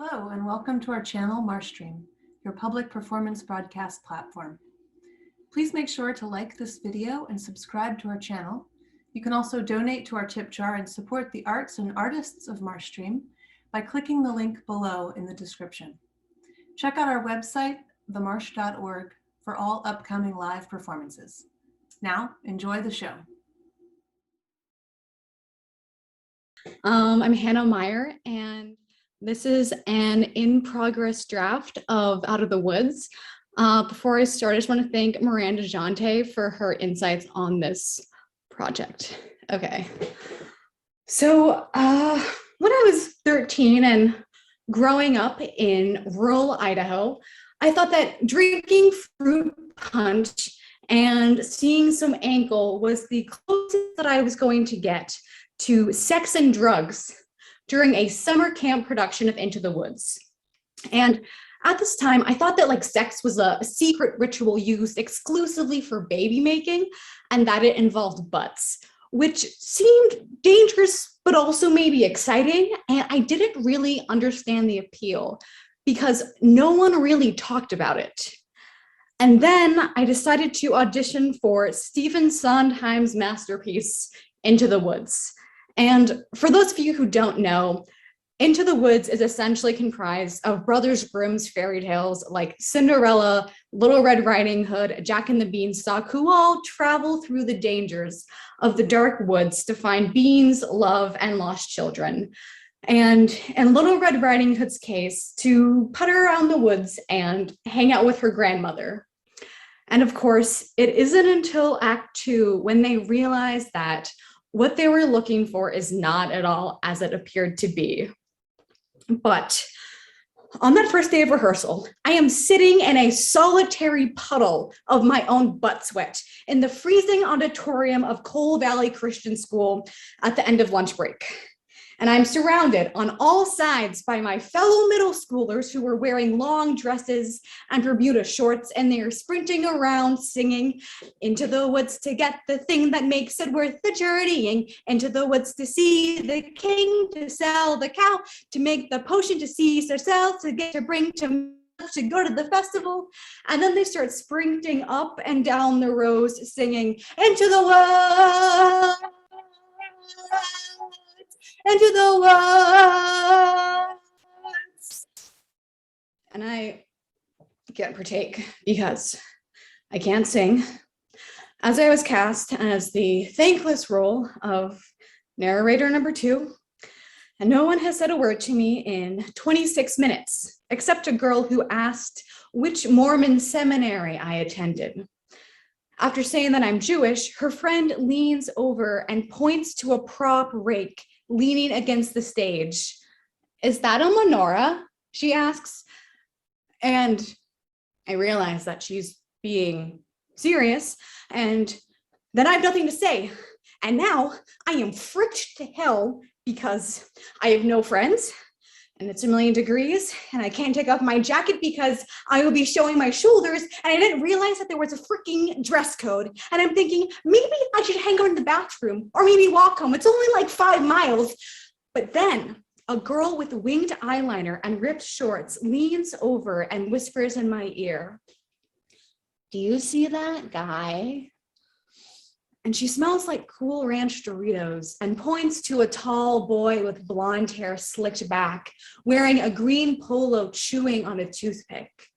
Hello, and welcome to our channel, MarshStream, your public performance broadcast platform. Please make sure to like this video and subscribe to our channel. You can also donate to our tip jar and support the arts and artists of MarshStream by clicking the link below in the description. Check out our website, themarsh.org, for all upcoming live performances. Now, enjoy the show. I'm Hannah Meyer, and this is an in-progress draft of Out of the Woods. Before I start, I just want to thank Miranda Jante for her insights on this project. Okay, so when I was 13 and growing up in rural Idaho, I thought that drinking fruit punch and seeing some ankle was the closest that I was going to get to sex and drugs during a summer camp production of Into the Woods. And at this time, I thought that sex was a secret ritual used exclusively for baby making and that it involved butts, which seemed dangerous, but also maybe exciting. And I didn't really understand the appeal because no one really talked about it. And then I decided to audition for Stephen Sondheim's masterpiece, Into the Woods. And for those of you who don't know, Into the Woods is essentially comprised of Brothers Grimm's fairy tales like Cinderella, Little Red Riding Hood, Jack and the Beanstalk, who all travel through the dangers of the dark woods to find beans, love, and lost children. And in Little Red Riding Hood's case, to putter around the woods and hang out with her grandmother. And of course, it isn't until Act 2 when they realize that what they were looking for is not at all as it appeared to be. But on that first day of rehearsal, I am sitting in a solitary puddle of my own butt sweat in the freezing auditorium of Coal Valley Christian School at the end of lunch break. And I'm surrounded on all sides by my fellow middle schoolers who were wearing long dresses and Bermuda shorts, and they are sprinting around singing, "Into the woods to get the thing that makes it worth the journeying, into the woods to see the king, to sell the cow, to make the potion, to seize ourselves, to get to bring to go to the festival." And then they start sprinting up and down the rows singing, "Into the woods, into the woods." And I can't partake because I can't sing, as I was cast as the thankless role of narrator number 2, and no one has said a word to me in 26 minutes, except a girl who asked which Mormon seminary I attended. After saying that I'm Jewish, her friend leans over and points to a prop rake leaning against the stage. "Is that a menorah?" she asks. And I realize that she's being serious, and then I have nothing to say. And now I am fricked to hell because I have no friends, and it's 1,000,000 degrees, and I can't take off my jacket because I will be showing my shoulders, and I didn't realize that there was a freaking dress code. And I'm thinking, maybe I should hang out in the bathroom, or maybe walk home. It's only 5 miles. But then a girl with winged eyeliner and ripped shorts leans over and whispers in my ear, "Do you see that guy?" And she smells like Cool Ranch Doritos and points to a tall boy with blonde hair slicked back, wearing a green polo, chewing on a toothpick.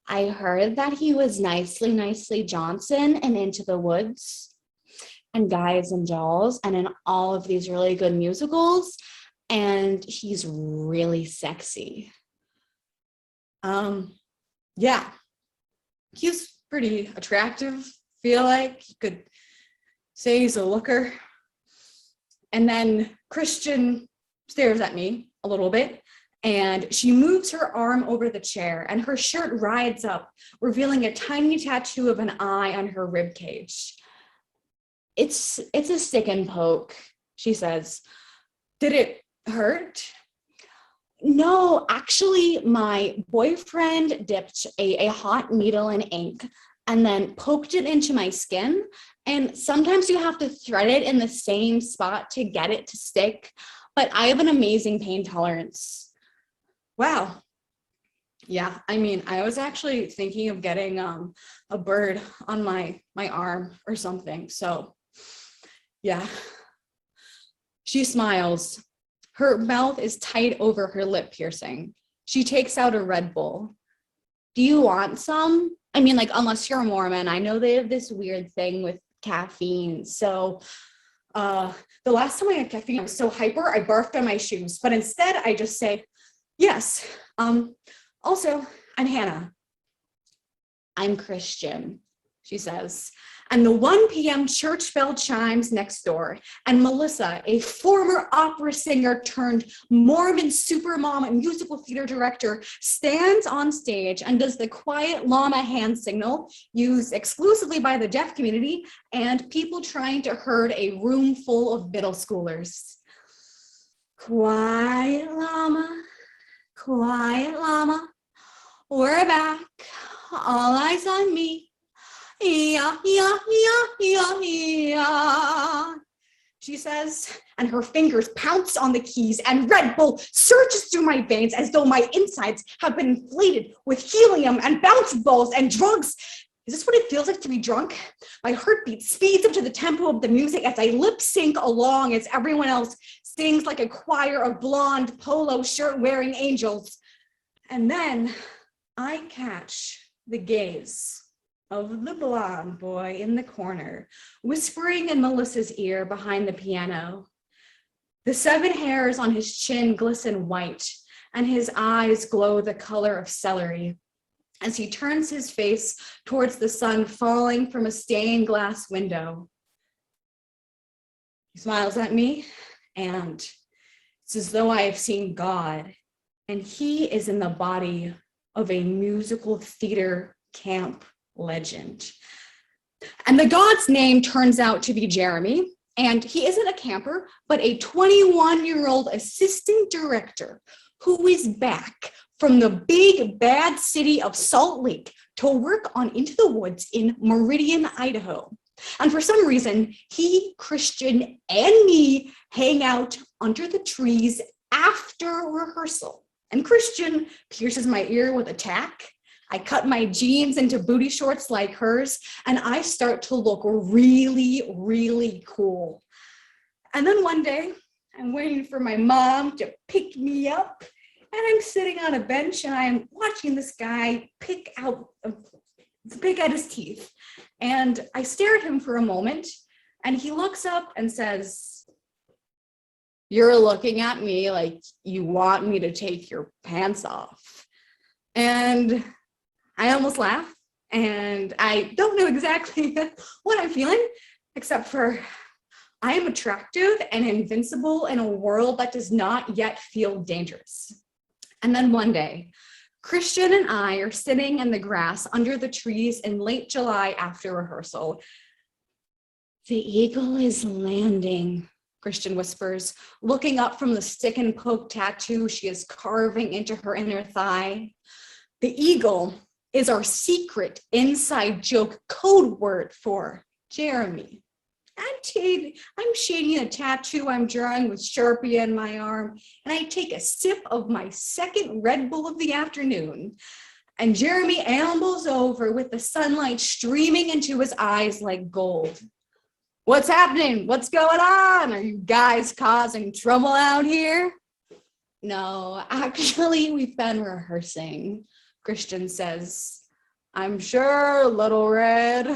"I heard that he was Nicely Johnson and Into the Woods and Guys and Dolls and in all of these really good musicals, and he's really sexy." Yeah, he's pretty attractive, feel like. You could say he's a looker. And then Christian stares at me a little bit, and she moves her arm over the chair, and her shirt rides up, revealing a tiny tattoo of an eye on her rib cage. It's a stick and poke," she says. "Did it hurt?" "No, actually, my boyfriend dipped a hot needle in ink and then poked it into my skin. And sometimes you have to thread it in the same spot to get it to stick. But I have an amazing pain tolerance." wow. Yeah, I mean, I was actually thinking of getting a bird on my arm or something. So yeah. She smiles. Her mouth is tight over her lip piercing. She takes out a Red Bull. Do you want some? I mean, like, unless you're a Mormon, I know they have this weird thing with caffeine. So the last time I had caffeine, I was so hyper, I barfed on my shoes. But instead, I just say, yes. Also, I'm Hannah. I'm Christian, she says. And the 1 p.m. church bell chimes next door, and Melissa, a former opera singer turned Mormon supermom and musical theater director, stands on stage and does the quiet llama hand signal used exclusively by the deaf community and people trying to herd a room full of middle schoolers. Quiet llama, we're back, all eyes on me. Yeah, yeah, yeah, yeah, yeah, she says, and her fingers pounce on the keys, and Red Bull surges through my veins as though my insides have been inflated with helium and bounce balls and drugs. Is this what it feels like to be drunk? My heartbeat speeds up to the tempo of the music as I lip sync along as everyone else sings like a choir of blonde polo shirt wearing angels. And then I catch the gaze of the blonde boy in the corner, whispering in Melissa's ear behind the piano. The 7 hairs on his chin glisten white, and his eyes glow the color of celery as he turns his face towards the sun falling from a stained glass window. He smiles at me, and it's as though I have seen God, and he is in the body of a musical theater camp legend. And the god's name turns out to be Jeremy, and he isn't a camper, but a 21-year-old assistant director who is back from the big bad city of Salt Lake to work on Into the Woods in Meridian, Idaho. And for some reason, he, Christian, and me hang out under the trees after rehearsal. And Christian pierces my ear with a tack. I cut my jeans into booty shorts like hers, and I start to look really, really cool. And then one day, I'm waiting for my mom to pick me up, and I'm sitting on a bench, and I'm watching this guy pick at his teeth. And I stare at him for a moment, and he looks up and says, "You're looking at me like you want me to take your pants off." And I almost laugh, and I don't know exactly what I'm feeling, except for I am attractive and invincible in a world that does not yet feel dangerous. And then one day, Christian and I are sitting in the grass under the trees in late July after rehearsal. "The eagle is landing," Christian whispers, looking up from the stick and poke tattoo she is carving into her inner thigh. The eagle is our secret inside joke code word for Jeremy. I'm shading a tattoo I'm drawing with Sharpie on my arm, and I take a sip of my second Red Bull of the afternoon, and Jeremy ambles over with the sunlight streaming into his eyes like gold. "What's happening? What's going on? Are you guys causing trouble out here?" "No, actually, we've been rehearsing," Christian says. "I'm sure, Little Red."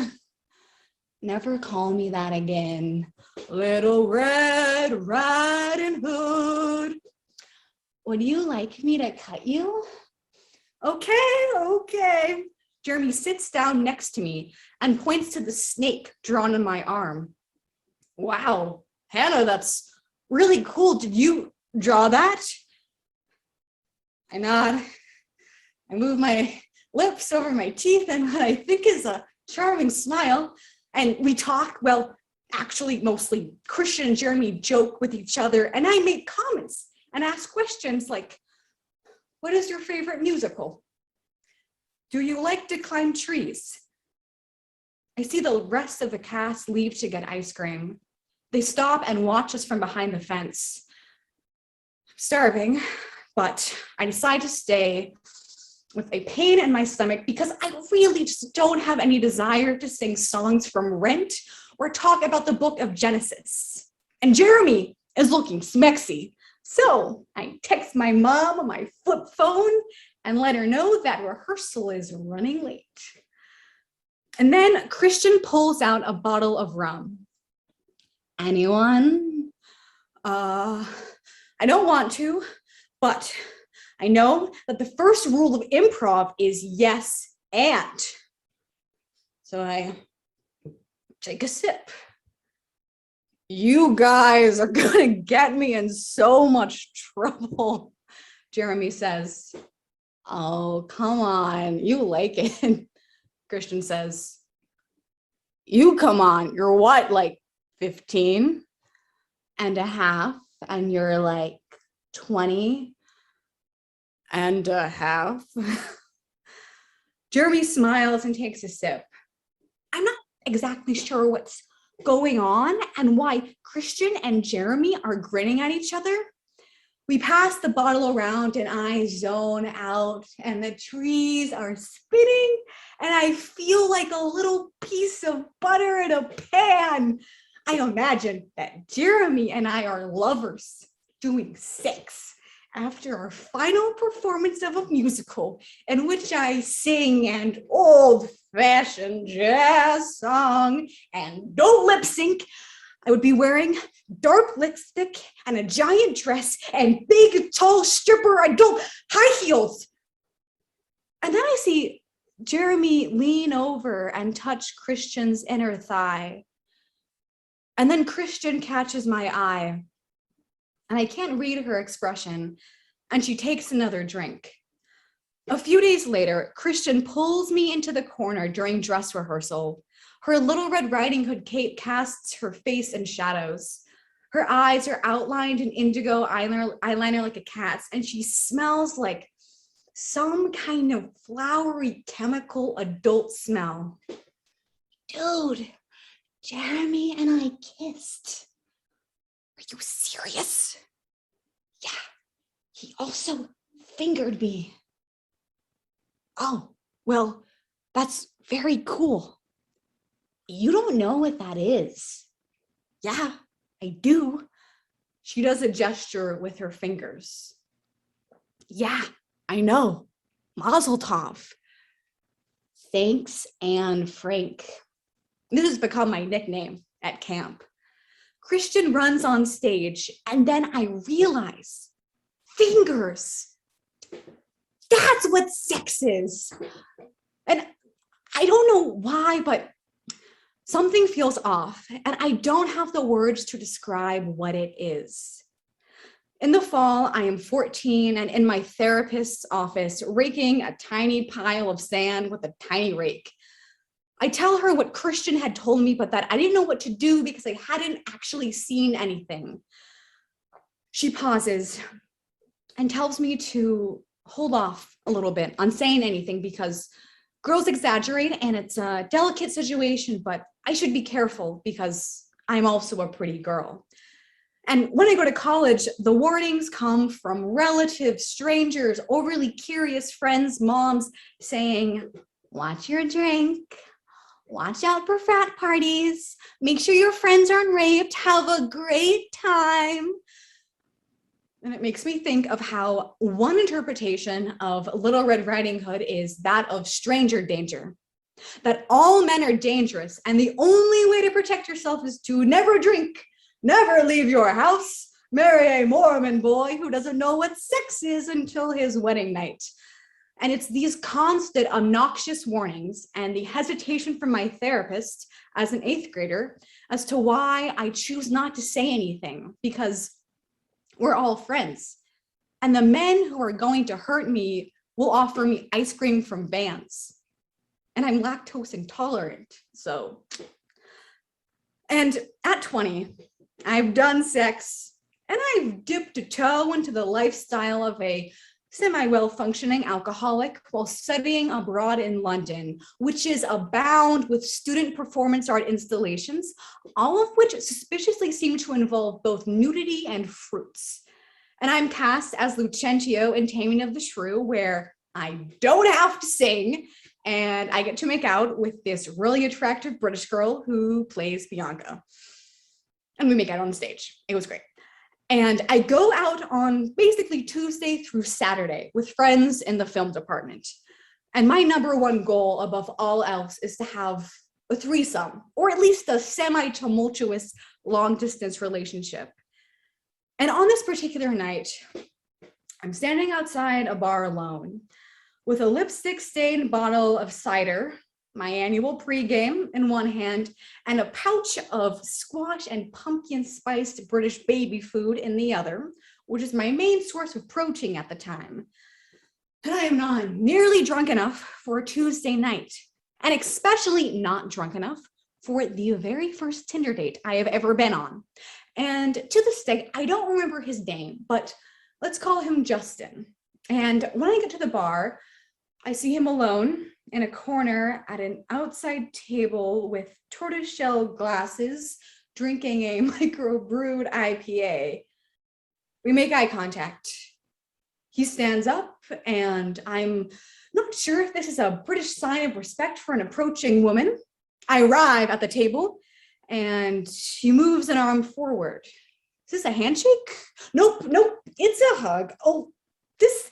"Never call me that again. Little Red Riding Hood." "Would you like me to cut you?" Okay. Jeremy sits down next to me and points to the snake drawn on my arm. "Wow, Hannah, that's really cool. Did you draw that?" I nod. I move my lips over my teeth and what I think is a charming smile. And we talk, well, actually, mostly Christian and Jeremy joke with each other, and I make comments and ask questions like, "What is your favorite musical? Do you like to climb trees?" I see the rest of the cast leave to get ice cream. They stop and watch us from behind the fence. "I'm starving. But I decide to stay with a pain in my stomach because I really just don't have any desire to sing songs from Rent or talk about the book of Genesis. And Jeremy is looking smexy. So I text my mom on my flip phone and let her know that rehearsal is running late. And then Christian pulls out a bottle of rum. Anyone? I don't want to, but I know that the first rule of improv is yes and. So I take a sip. You guys are gonna get me in so much trouble, Jeremy says. Oh, come on, you like it. Christian says, you come on, you're what, like 15 and a half, and you're like 20 and a half. Jeremy smiles and takes a sip. I'm not exactly sure what's going on and why Christian and Jeremy are grinning at each other. We pass the bottle around and I zone out, and the trees are spinning and I feel like a little piece of butter in a pan. I imagine that Jeremy and I are lovers doing sex after our final performance of a musical in which I sing an old-fashioned jazz song and don't lip sync. I would be wearing dark lipstick and a giant dress and big, tall stripper adult high heels. And then I see Jeremy lean over and touch Christian's inner thigh. And then Christian catches my eye, and I can't read her expression, and she takes another drink. A few days later, Christian pulls me into the corner during dress rehearsal. Her Little Red Riding Hood cape casts her face in shadows. Her eyes are outlined in indigo eyeliner like a cat's, and she smells like some kind of flowery chemical adult smell. Dude, Jeremy and I kissed. Are you serious? Yeah, he also fingered me. Oh, well, that's very cool. You don't know what that is. Yeah, I do. She does a gesture with her fingers. Yeah, I know. Mazel tov. Thanks, Anne Frank. This has become my nickname at camp. Christian runs on stage, and then I realize, fingers. That's what sex is. And I don't know why, but something feels off, and I don't have the words to describe what it is. In the fall, I am 14 and in my therapist's office, raking a tiny pile of sand with a tiny rake. I tell her what Christian had told me, but that I didn't know what to do because I hadn't actually seen anything. She pauses and tells me to hold off a little bit on saying anything because girls exaggerate and it's a delicate situation, but I should be careful because I'm also a pretty girl. And when I go to college, the warnings come from relatives, strangers, overly curious friends, moms saying, watch your drink, watch out for frat parties, make sure your friends aren't raped, have a great time. And it makes me think of how one interpretation of Little Red Riding Hood is that of stranger danger, that all men are dangerous and the only way to protect yourself is to never drink, never leave your house, marry a Mormon boy who doesn't know what sex is until his wedding night. And it's these constant obnoxious warnings and the hesitation from my therapist as an 8th grader as to why I choose not to say anything, because we're all friends. And the men who are going to hurt me will offer me ice cream from Vans. And I'm lactose intolerant, so. And at 20, I've done sex and I've dipped a toe into the lifestyle of a semi-well-functioning alcoholic while studying abroad in London, which is abound with student performance art installations, all of which suspiciously seem to involve both nudity and fruits. And I'm cast as Lucentio in Taming of the Shrew, where I don't have to sing, and I get to make out with this really attractive British girl who plays Bianca. And we make out on stage. It was great. And I go out on basically Tuesday through Saturday with friends in the film department. And my number one goal above all else is to have a threesome, or at least a semi-tumultuous long-distance relationship. And on this particular night, I'm standing outside a bar alone with a lipstick-stained bottle of cider, my annual pregame in one hand, and a pouch of squash and pumpkin-spiced British baby food in the other, which is my main source of protein at the time. And I am not nearly drunk enough for a Tuesday night, and especially not drunk enough for the very first Tinder date I have ever been on. And to this day, I don't remember his name, but let's call him Justin. And when I get to the bar, I see him alone in a corner at an outside table with tortoiseshell glasses, drinking a microbrewed IPA. We make eye contact. He stands up, and I'm not sure if this is a British sign of respect for an approaching woman. I arrive at the table, and he moves an arm forward. Is this a handshake? Nope, it's a hug. Oh, this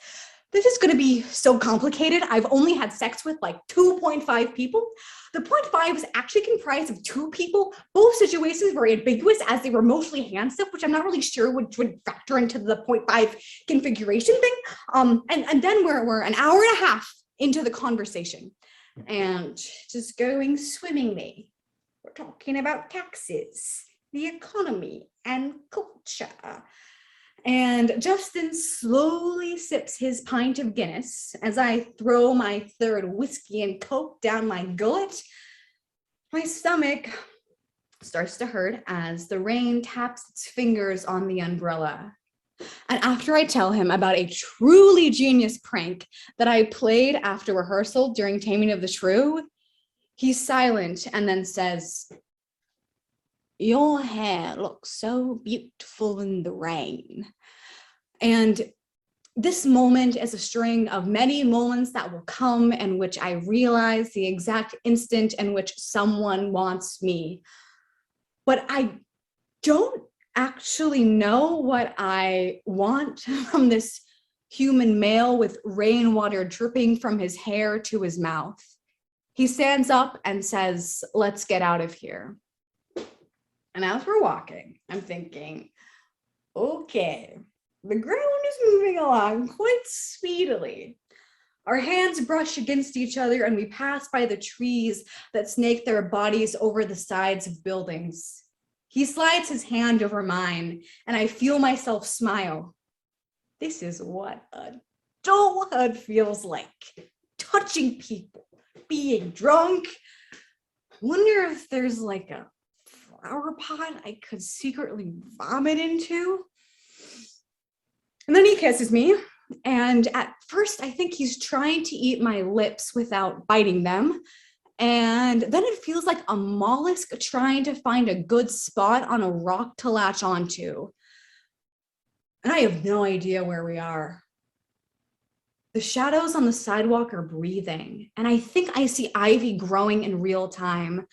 is gonna be so complicated. I've only had sex with like 2.5 people. The 0.5 is actually comprised of 2 people. Both situations were ambiguous as they were mostly hand stuff, which I'm not really sure would factor into the 0.5 configuration thing. And then we're an hour and a half into the conversation and just going swimmingly. We're talking about taxes, the economy, and culture. And Justin slowly sips his pint of Guinness as I throw my third whiskey and Coke down my gullet. My stomach starts to hurt as the rain taps its fingers on the umbrella. And after I tell him about a truly genius prank that I played after rehearsal during Taming of the Shrew, he's silent and then says, "Your hair looks so beautiful in the rain." And this moment is a string of many moments that will come in which I realize the exact instant in which someone wants me. But I don't actually know what I want from this human male with rainwater dripping from his hair to his mouth. He stands up and says, "Let's get out of here." And as we're walking, I'm thinking, okay, the ground is moving along quite speedily. Our hands brush against each other and we pass by the trees that snake their bodies over the sides of buildings. He slides his hand over mine and I feel myself smile. This is what adulthood feels like. Touching people, being drunk. I wonder if there's like a flower pot I could secretly vomit into. And then he kisses me, and at first I think he's trying to eat my lips without biting them, and then it feels like a mollusk trying to find a good spot on a rock to latch onto. And I have no idea where we are. The shadows on the sidewalk are breathing, and I think I see ivy growing in real time.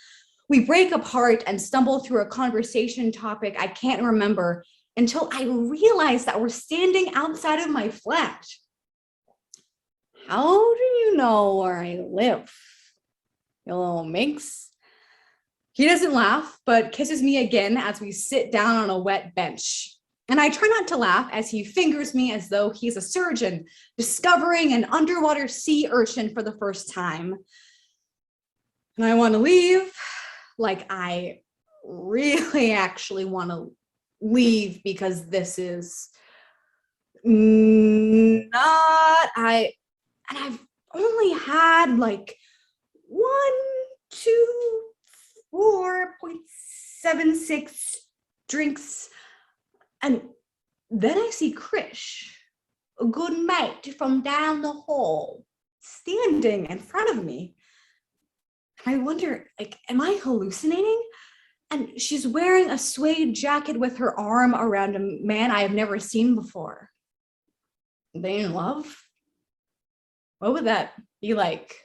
We break apart and stumble through a conversation topic I can't remember until I realize that we're standing outside of my flat. "How do you know where I live, you little minx?" He doesn't laugh, but kisses me again as we sit down on a wet bench. And I try not to laugh as he fingers me as though he's a surgeon discovering an underwater sea urchin for the first time. And I want to leave, like I really actually want to leave, because this is not, and I've only had like 4.76 drinks. And then I see Krish, a good mate from down the hall, standing in front of me. And I wonder, like, am I hallucinating? And she's wearing a suede jacket with her arm around a man I have never seen before. they in love? What would that be like?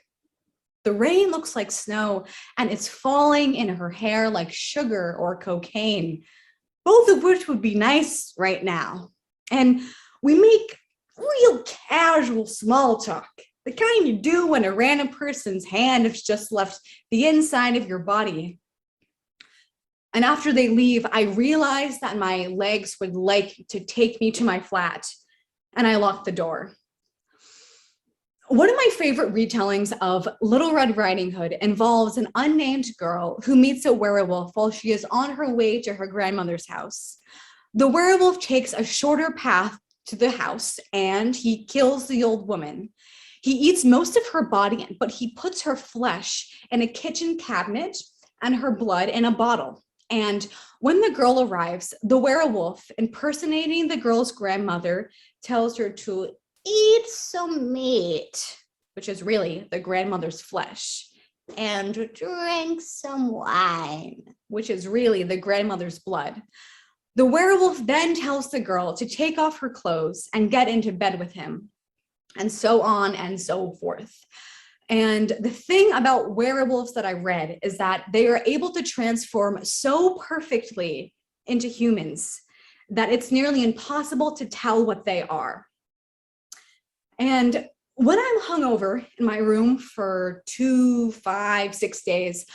The rain looks like snow, and it's falling in her hair like sugar or cocaine, both of which would be nice right now. And we make real casual small talk, the kind you do when a random person's hand has just left the inside of your body. And after they leave, I realize that my legs would like to take me to my flat, and I lock the door. One of my favorite retellings of Little Red Riding Hood involves an unnamed girl who meets a werewolf while she is on her way to her grandmother's house. The werewolf takes a shorter path to the house and he kills the old woman. He eats most of her body, but he puts her flesh in a kitchen cabinet and her blood in a bottle. And when the girl arrives, the werewolf, impersonating the girl's grandmother, tells her to eat some meat, which is really the grandmother's flesh, and drink some wine, which is really the grandmother's blood. The werewolf then tells the girl to take off her clothes and get into bed with him, and so on and so forth. And the thing about werewolves that I read is that they are able to transform so perfectly into humans that it's nearly impossible to tell what they are. And when I'm hungover in my room for 2, 5, 6 days,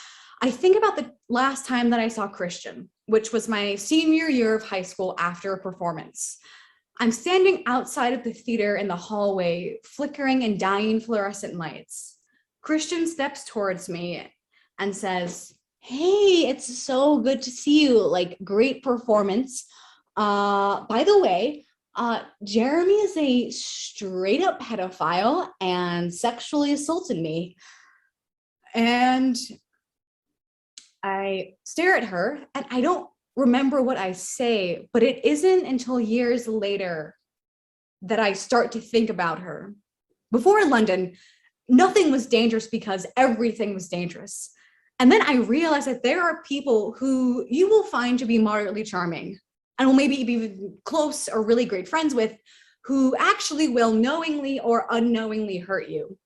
I think about the last time that I saw Christian, which was my senior year of high school after a performance. I'm standing outside of the theater in the hallway, flickering and dying fluorescent lights. Christian steps towards me and says, "Hey, it's so good to see you. Like, great performance. By the way, Jeremy is a straight up pedophile and sexually assaulted me." And I stare at her and I don't remember what I say, but it isn't until years later that I start to think about her. Before London, nothing was dangerous because everything was dangerous. And then I realized that there are people who you will find to be moderately charming and will maybe be close or really great friends with, who actually will knowingly or unknowingly hurt you.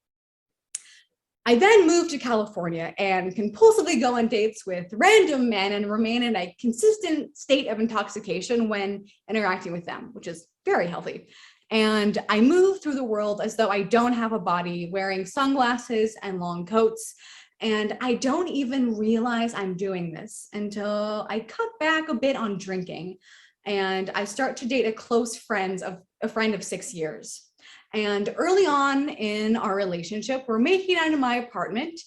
I then moved to California and compulsively go on dates with random men and remain in a consistent state of intoxication when interacting with them, which is very healthy. And I move through the world as though I don't have a body, wearing sunglasses and long coats. And I don't even realize I'm doing this until I cut back a bit on drinking. And I start to date a close friend of 6 years. And early on in our relationship, we're making out in my apartment,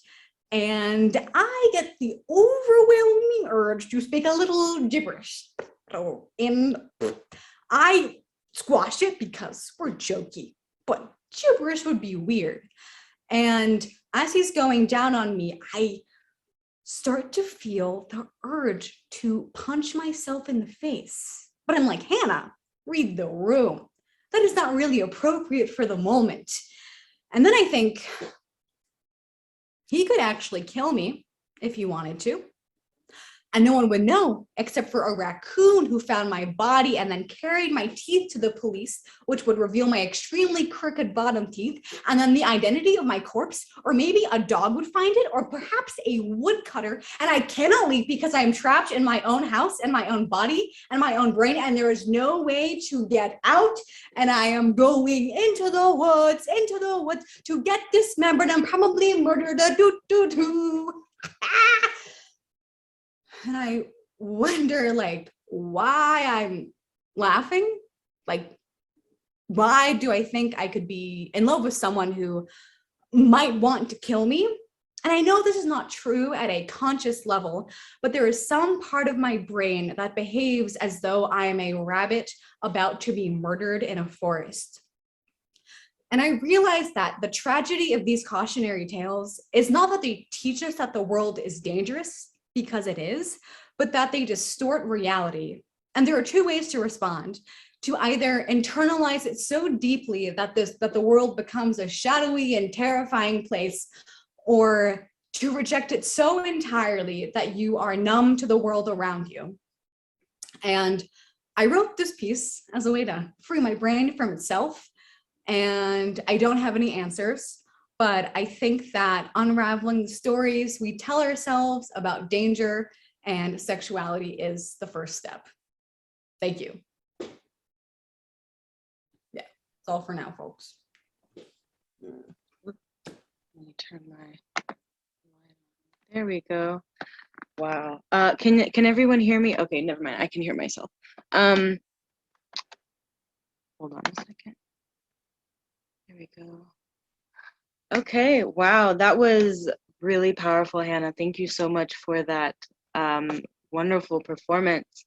and I get the overwhelming urge to speak a little gibberish. And I squash it because we're jokey, but gibberish would be weird. And as he's going down on me, I start to feel the urge to punch myself in the face. But I'm like, Hannah, read the room. That is not really appropriate for the moment. And then I think he could actually kill me if he wanted to. And no one would know except for a raccoon who found my body and then carried my teeth to the police, which would reveal my extremely crooked bottom teeth, and then the identity of my corpse, or maybe a dog would find it, or perhaps a woodcutter. And I cannot leave because I am trapped in my own house and my own body and my own brain, and there is no way to get out. And I am going into the woods to get dismembered and probably murdered. And I wonder, like, why I'm laughing. Like, why do I think I could be in love with someone who might want to kill me? And I know this is not true at a conscious level, but there is some part of my brain that behaves as though I am a rabbit about to be murdered in a forest. And I realized that the tragedy of these cautionary tales is not that they teach us that the world is dangerous, because it is, but that they distort reality. And there are two ways to respond: to either internalize it so deeply that the world becomes a shadowy and terrifying place, or to reject it so entirely that you are numb to the world around you. And I wrote this piece as a way to free my brain from itself. and I don't have any answers, but I think that unraveling the stories we tell ourselves about danger and sexuality is the first step. Thank you. Yeah, that's all for now, folks. Let me turn my, there we go. Wow. Can everyone hear me? Okay, never mind. I can hear myself. Hold on a second. There we go. Okay, wow, that was really powerful, Hannah. Thank you so much for that wonderful performance.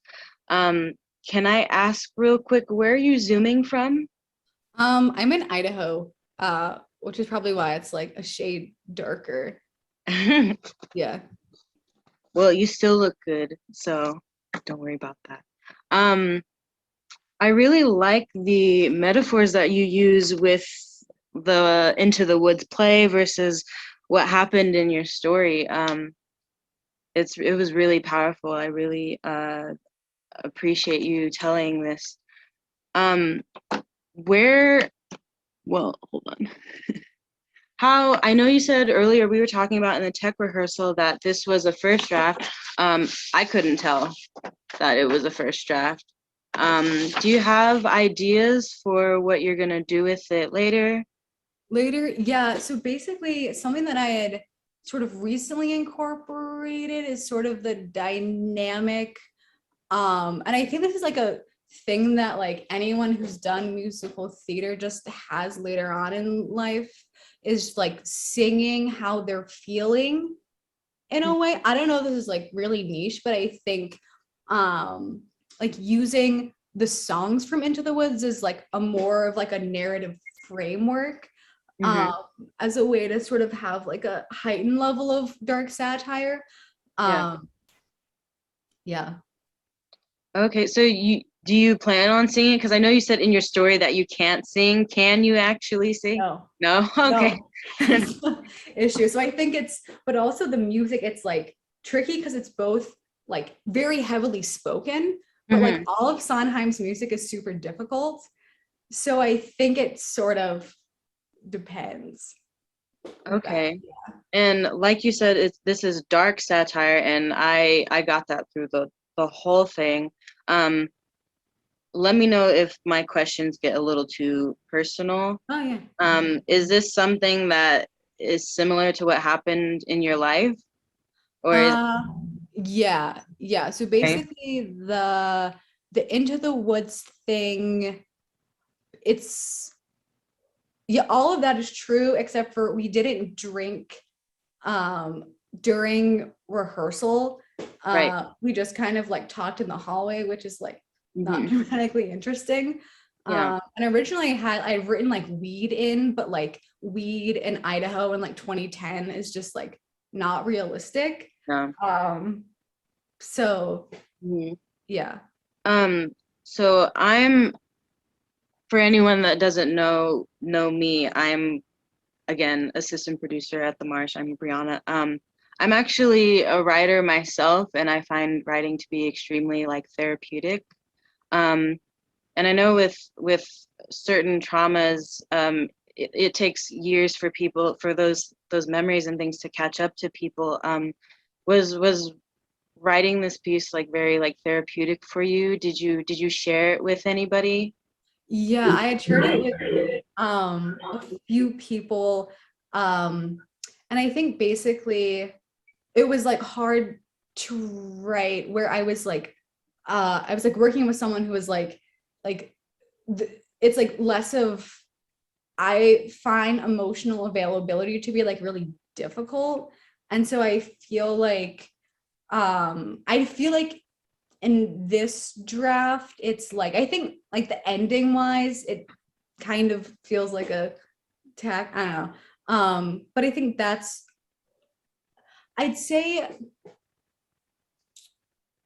Can I ask real quick, where are you zooming from? I'm in Idaho, which is probably why it's like a shade darker. Yeah. Well, you still look good, so don't worry about that. I really like the metaphors that you use with the Into the Woods play versus what happened in your story. It was really powerful. I really appreciate you telling this. Well, hold on. How, I know you said earlier, we were talking about in the tech rehearsal that this was a first draft. I couldn't tell that it was a first draft. Do you have ideas for what you're gonna do with it later? Yeah, so basically something that I had sort of recently incorporated is sort of the dynamic, and I think this is like a thing that like anyone who's done musical theater just has later on in life, is like singing how they're feeling in a way. I don't know if this is like really niche, but I think like using the songs from Into the Woods is like a more of like a narrative framework, as a way to sort of have like a heightened level of dark satire. Yeah. Okay, so do you plan on singing? Because I know you said in your story that you can't sing. Can you actually sing? No. No? Okay. No. Issue. So I think but also the music, it's like tricky because it's both like very heavily spoken, but like all of Sondheim's music is super difficult. So I think it sort of depends. Okay. Yeah. And like you said, this is dark satire, and I got that through the whole thing. Let me know if my questions get a little too personal. Oh yeah. Is this something that is similar to what happened in your life? Or yeah. So basically the Into the Woods thing, all of that is true, except for we didn't drink during rehearsal. We just kind of like talked in the hallway, which is like not dramatically interesting. And originally I'd written like weed in, but like weed in Idaho in like 2010 is just like not realistic. So yeah. So for anyone that doesn't know me, I'm again assistant producer at the Marsh. I'm Brianna. I'm actually a writer myself, and I find writing to be extremely like therapeutic. And I know with certain traumas, it takes years for people, for those memories and things to catch up to people. Was writing this piece like very like therapeutic for you? Did you share it with anybody? Yeah, I had shared it with a few people, and I think basically it was like hard to write where I was like working with someone who was it's like less of, I find emotional availability to be like really difficult, and so I feel like in this draft it's like, I think like the ending wise it kind of feels like a tack, I don't know, but I think that's, I'd say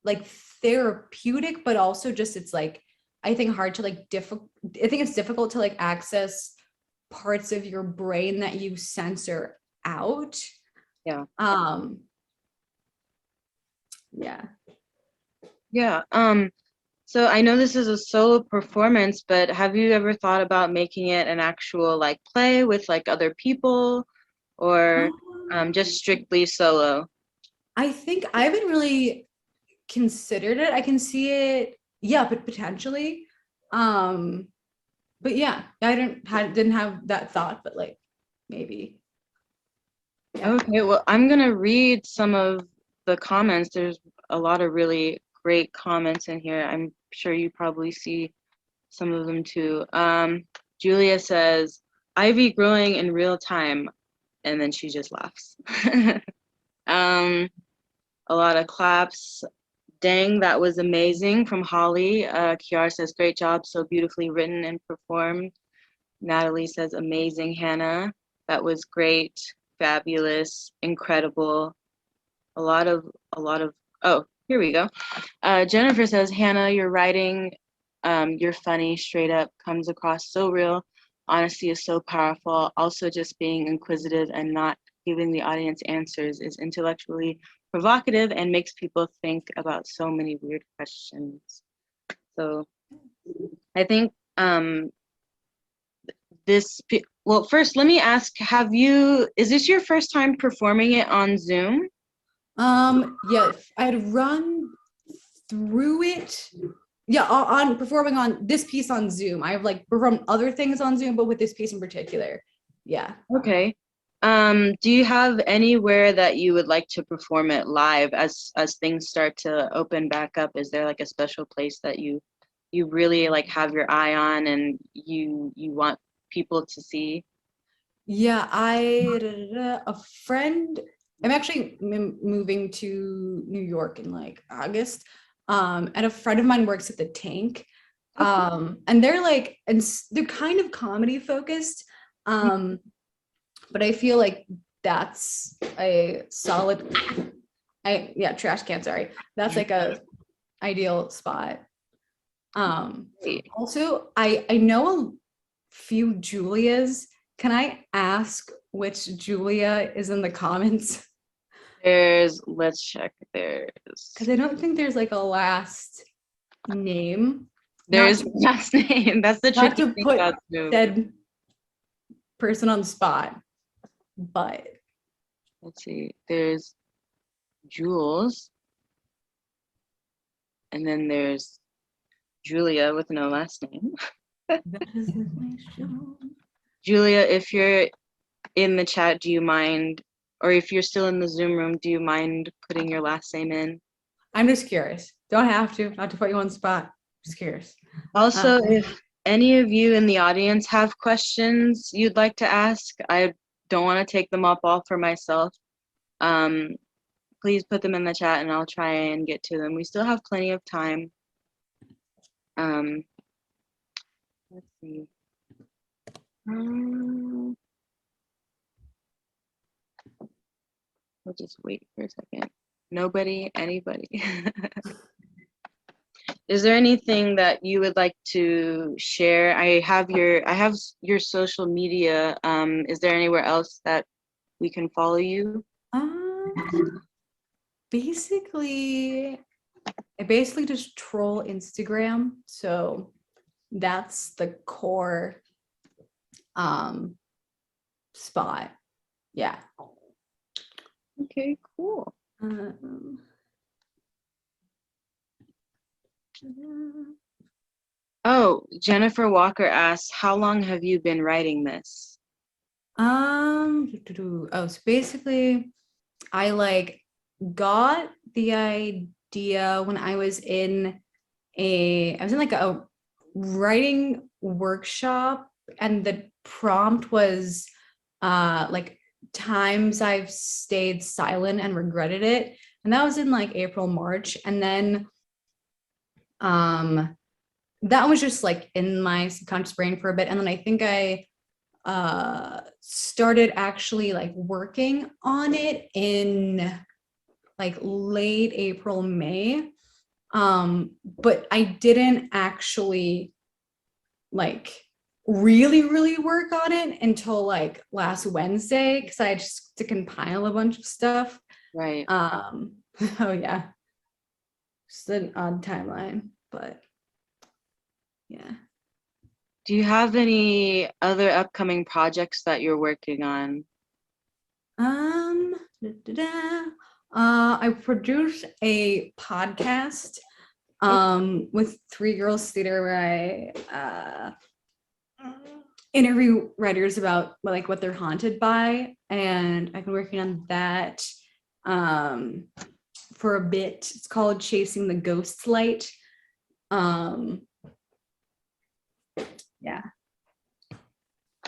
like therapeutic, but also just it's like, I think hard to like I think it's difficult to like access parts of your brain that you censor out. Yeah. Yeah. Yeah. So I know this is a solo performance, but have you ever thought about making it an actual like play with like other people, or just strictly solo? I think I haven't really considered it. I can see it, yeah, but potentially. But yeah, I didn't have that thought, but like maybe. Yeah. Okay, well, I'm gonna read some of the comments. There's a lot of really great comments in here. I'm sure you probably see some of them too. Julia says, Ivy growing in real time, and then she just laughs. A lot of claps. Dang, that was amazing from Holly. Kiara says, great job, so beautifully written and performed. Natalie says, amazing, Hannah. That was great, fabulous, incredible. A lot of, oh, here we go. Jennifer says, Hannah, your writing, you're funny, straight up, comes across so real. Honesty is so powerful. Also, just being inquisitive and not giving the audience answers is intellectually provocative and makes people think about so many weird questions. So I think well, first, let me ask, is this your first time performing it on Zoom? Yeah, I'd run through it. Yeah, on performing on this piece on Zoom. I've like performed other things on Zoom, but with this piece in particular. Yeah. Okay. Do you have anywhere that you would like to perform it live as things start to open back up? Is there like a special place that you really like have your eye on and you want people to see? Yeah, a friend, I'm actually moving to New York in like August. And a friend of mine works at the Tank. And they're like, and they're kind of comedy focused. But I feel like that's a solid, trash can, sorry. That's like a ideal spot. Also, I know a few Julias. Can I ask which Julia is in the comments? Let's check, Because I don't think there's like a last name. there's last name. That's the Not tricky to thing put about Zoom. said person on the spot, but Let's see, there's Jules, and then there's Julia with no last name. that isn't my show. Julia, if you're in the chat, do you mind, or if you're still in the Zoom room, do you mind putting your last name in? I'm just curious. Don't have to, not to put you on the spot. Just curious. Also, if any of you in the audience have questions you'd like to ask, I don't want to take them up all for myself. Please put them in the chat and I'll try and get to them. We still have plenty of time. Let's see. We'll just wait for a second. Nobody, anybody. Is there anything that you would like to share? I have your social media. Is there anywhere else that we can follow you? Basically, I basically just troll Instagram. So that's the core spot. Yeah. Okay, cool. Oh, Jennifer Walker asks, how long have you been writing this? Oh, so basically I like got the idea when I was in like a writing workshop, and the prompt was like times I've stayed silent and regretted it. And that was in like April, March. And then that was just like in my subconscious brain for a bit. And then I think I started actually like working on it in like late April, May. But I didn't actually like really work on it until like last Wednesday, because I just to compile a bunch of stuff. Right. Oh yeah. Just an odd timeline, but Yeah. Do you have any other upcoming projects that you're working on? I produce a podcast with Three Girls Theater where I interview writers about like what they're haunted by, and I've been working on that for a bit. It's called Chasing the Ghostlight. Yeah.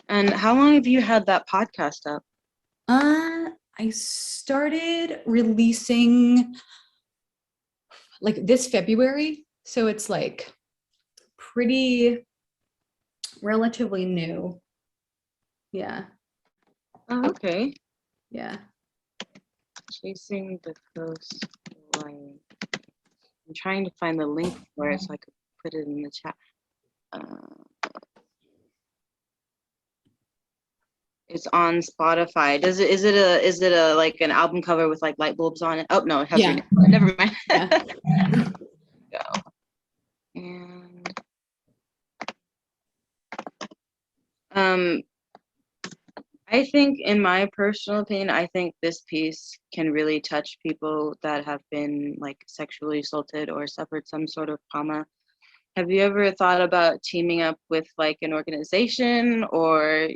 And how long have you had that podcast up? I started releasing like this February, so it's like pretty relatively new. Yeah. Oh, okay. Yeah. Chasing the Ghost Light. I'm trying to find the link for it so I could put it in the chat. It's on Spotify. Is it a like an album cover with like light bulbs on it? Oh no, it has your name. Never mind. Yeah. Go. And I think, in my personal opinion, I think this piece can really touch people that have been like sexually assaulted or suffered some sort of trauma. Have you ever thought about teaming up with like an organization or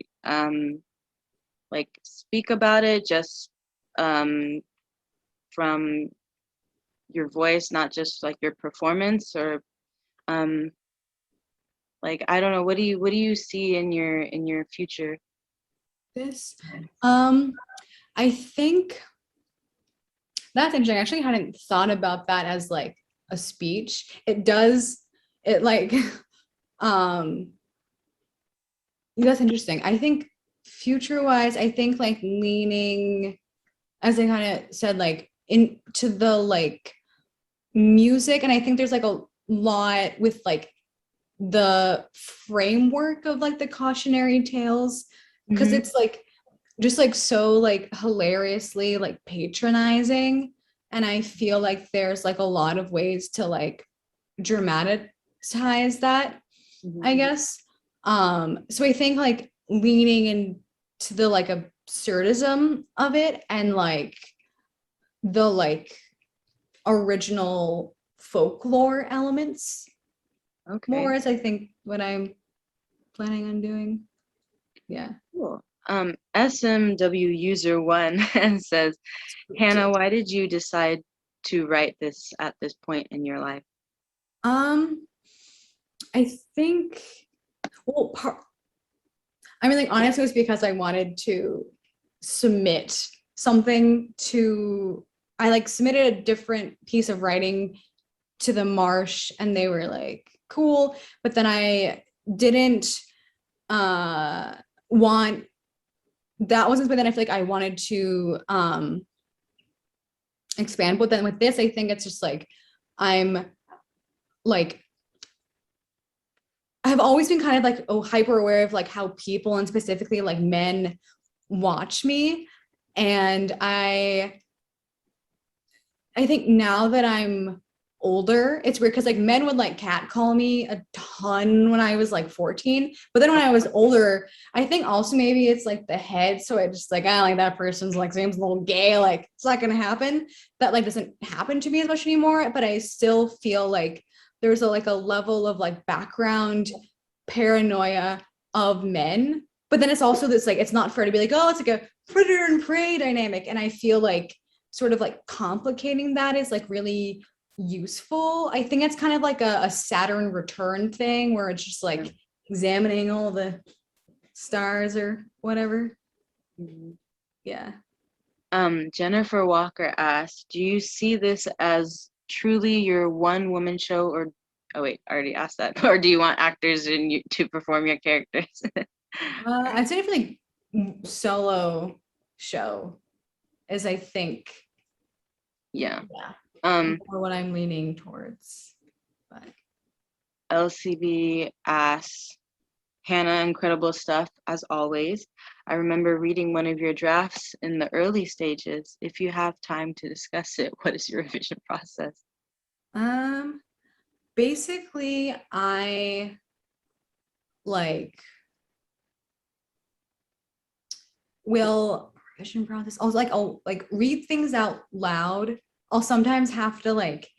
like speak about it just from your voice, not just like your performance, or like I don't know, what do you see in your future? This I think that's interesting. I actually hadn't thought about that as like a speech. It like that's interesting. I think future wise, I think like leaning, as I kind of said, like into the like music, and I think there's like a lot with like the framework of like the cautionary tales, because it's like just like so like hilariously like patronizing, and I feel like there's like a lot of ways to like dramatize that, I guess. So I think like leaning into the like absurdism of it and like the like original folklore elements more is I think what I'm planning on doing. Yeah. Cool. SMW user 1 says, Hannah, why did you decide to write this at this point in your life? I think, well, I mean, like, honestly, it was because I wanted to submit something to, I like submitted a different piece of writing to the Marsh, and they were like, cool. But then I didn't want, that wasn't, but then I feel like I wanted to expand. But then with this, I think it's just like, I'm like, I've always been kind of like hyper aware of like how people, and specifically like men, watch me. And I think now that I'm older, it's weird because like men would like catcall me a ton when I was like 14. But then when I was older, I think also maybe it's like the head. So I just like, like that person's like seems a little gay, like it's not gonna happen. That like doesn't happen to me as much anymore. But I still feel like there's like a level of like background paranoia of men. But then it's also this like, it's not fair to be like, oh, it's like a predator and prey dynamic. And I feel like sort of like complicating that is like really useful. I think it's kind of like a Saturn return thing where it's just like examining all the stars or whatever. Yeah. Jennifer Walker asked, do you see this as truly your one woman show, or oh wait, I already asked that, or do you want actors in you to perform your characters? I'd say for like solo show is I think more what I'm leaning towards. But LCB asks, Hannah, incredible stuff as always. I remember reading one of your drafts in the early stages. If you have time to discuss it, what is your revision process? basically I like will revision process. I'll like read things out loud. I'll sometimes have to like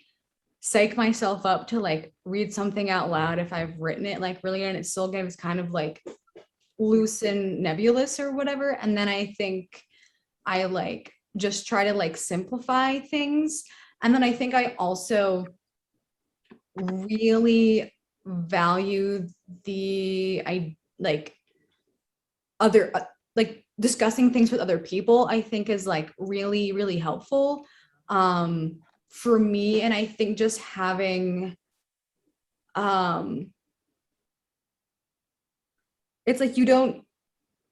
psych myself up to like read something out loud if I've written it like really and it still gives kind of like loose and nebulous or whatever. And then I think I like just try to like simplify things. And then I think I also really value I like other like discussing things with other people, I think is like really, really helpful for me. And I think just having it's like you don't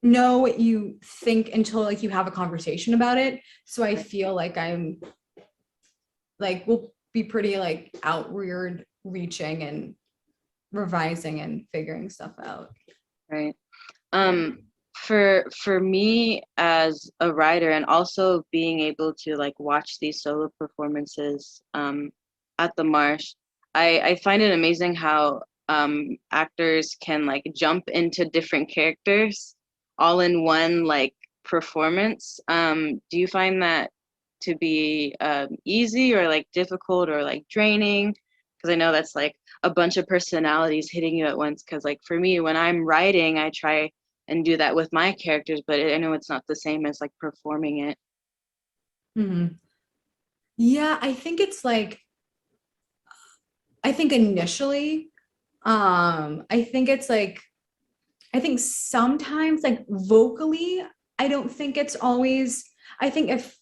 know what you think until like you have a conversation about it. So I feel like I'm like will be pretty like outward reaching and revising and figuring stuff out. Right. For me as a writer, and also being able to like watch these solo performances at the Marsh, I find it amazing how actors can like jump into different characters all in one like performance. Do you find that to be easy or like difficult or like draining? Because I know that's like a bunch of personalities hitting you at once. Because like for me, when I'm writing, I try and do that with my characters, but I know it's not the same as like performing it. Mm-hmm. Yeah, I think it's like, I think initially, I think it's like, I think sometimes like vocally, I don't think it's always, I think if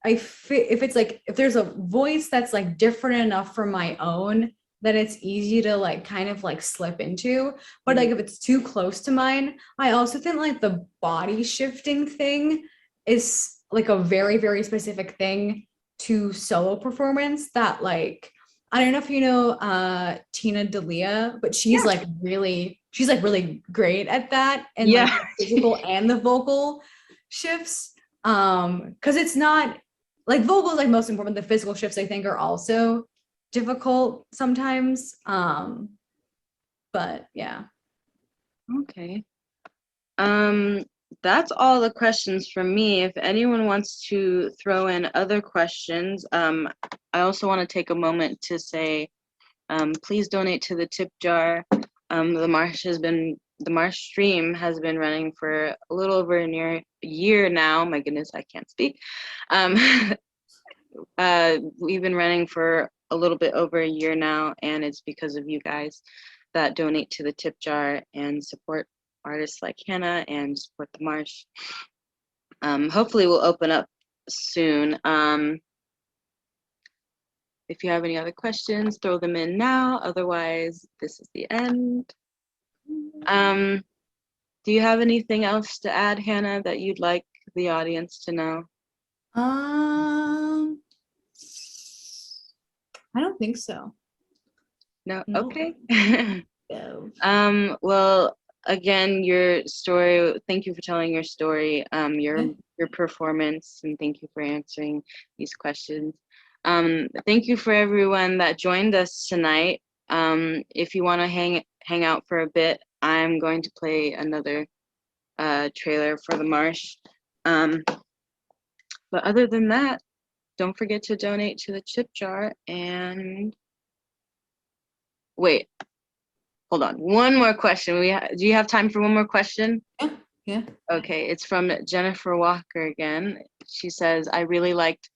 it's like, if there's a voice that's like different enough from my own, that it's easy to like kind of like slip into. But like if it's too close to mine, I also think like the body shifting thing is like a very, very specific thing to solo performance that like, I don't know if you know Tina Dalia, but she's like really great at that, and like the physical and the vocal shifts. Because it's not like vocal is like most important. The physical shifts I think are also difficult sometimes. But yeah. Okay. That's all the questions from me. If anyone wants to throw in other questions, I also want to take a moment to say, please donate to the tip jar. The MarshStream has been running for a little over a year now. My goodness, I can't speak. We've been running for a little bit over a year now, and it's because of you guys that donate to the tip jar and support artists like Hannah and support the Marsh. Hopefully we'll open up soon. If you have any other questions, throw them in now. Otherwise, this is the end. Do you have anything else to add, Hannah, that you'd like the audience to know? I don't think so. No? No. Okay. No. Well, again, your story, thank you for telling your story, your performance, and thank you for answering these questions. Thank you for everyone that joined us tonight. If you want to hang out for a bit, I'm going to play another trailer for the Marsh. But other than that, don't forget to donate to the tip jar. And wait, hold on, one more question. Do you have time for one more question? Yeah. Okay, it's from Jennifer Walker again. She says, I really liked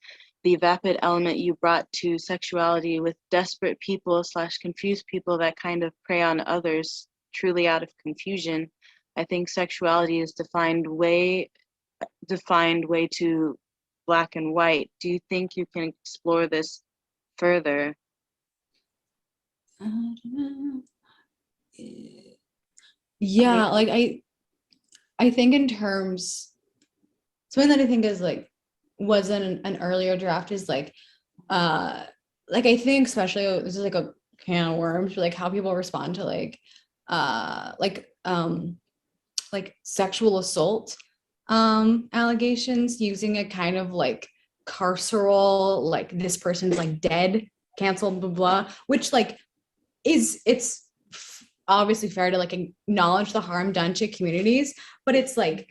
the vapid element you brought to sexuality with desperate people / confused people that kind of prey on others truly out of confusion. I think sexuality is defined way too black and white. Do you think you can explore this further? Yeah, like I think in terms, something that I think is like was in an earlier draft is like I think especially this is like a can of worms for like how people respond to like sexual assault allegations using a kind of like carceral, like this person's like dead, canceled, blah blah, which like it's obviously fair to like acknowledge the harm done to communities, but it's like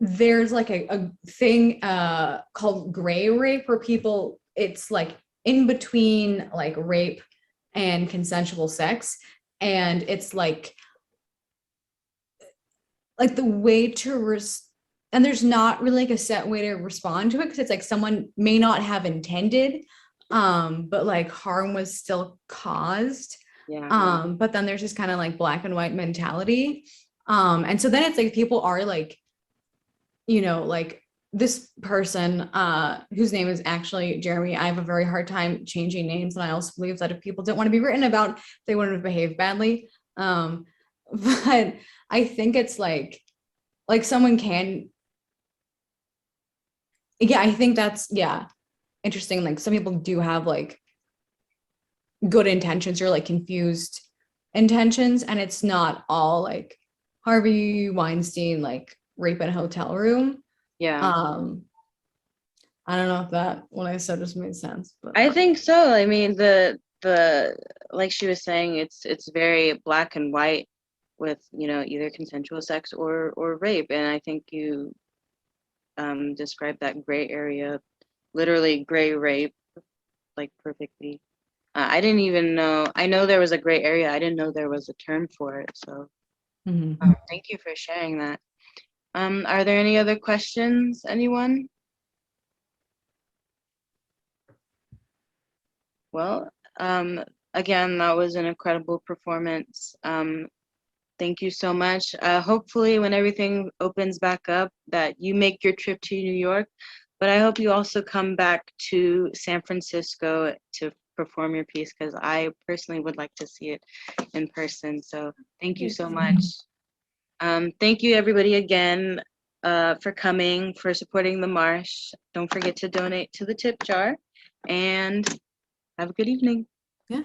there's like a thing called gray rape where people, it's like in between like rape and consensual sex, and it's like the way to and there's not really like a set way to respond to it, because it's like someone may not have intended, but like harm was still caused. Yeah. But then there's this kind of like black and white mentality, and so then it's like people are like, you know, like this person whose name is actually Jeremy. I have a very hard time changing names, and I also believe that if people didn't want to be written about, they wouldn't have behaved badly. But I think it's like someone can, yeah, I think that's, yeah, interesting. Like some people do have like good intentions or like confused intentions, and it's not all like Harvey Weinstein, like rape in a hotel room. Yeah. I don't know if that, what I said just made sense, but I think so. I mean, the like she was saying, it's very black and white with, you know, either consensual sex or rape. And I think you described that gray area, literally gray rape, like perfectly. I didn't even know, I know there was a gray area. I didn't know there was a term for it. So thank you for sharing that. Are there any other questions, anyone? Well, again, that was an incredible performance. Thank you so much. Hopefully when everything opens back up that you make your trip to New York, but I hope you also come back to San Francisco to perform your piece, because I personally would like to see it in person. So thank you so much. Thank you everybody again for coming, for supporting the Marsh. Don't forget to donate to the tip jar, and have a good evening. yeah.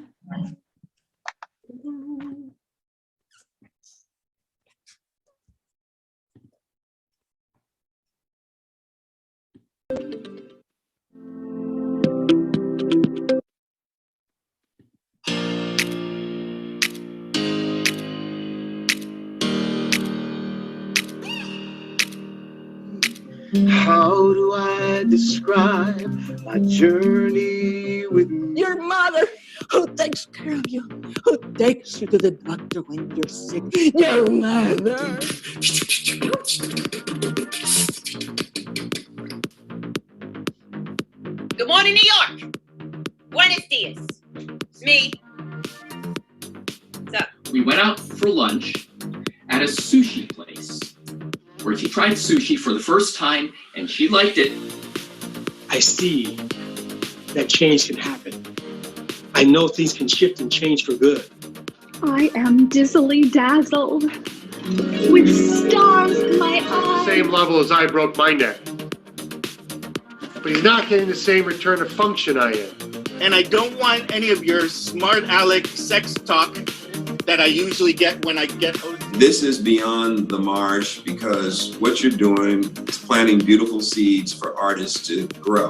How do I describe my journey with your mother, who takes care of you, who takes you to the doctor when you're sick? Your mother. Good morning, New York. Buenos dias. It's me. What's up? We went out for lunch at a sushi place where she tried sushi for the first time and she liked it. I see that change can happen. I know things can shift and change for good. I am dizzily dazzled with stars in my eyes. Same level as I broke my neck. But he's not getting the same return of function I am. And I don't want any of your smart aleck sex talk that I usually get when I get hosted. This is beyond the Marsh, because what you're doing is planting beautiful seeds for artists to grow.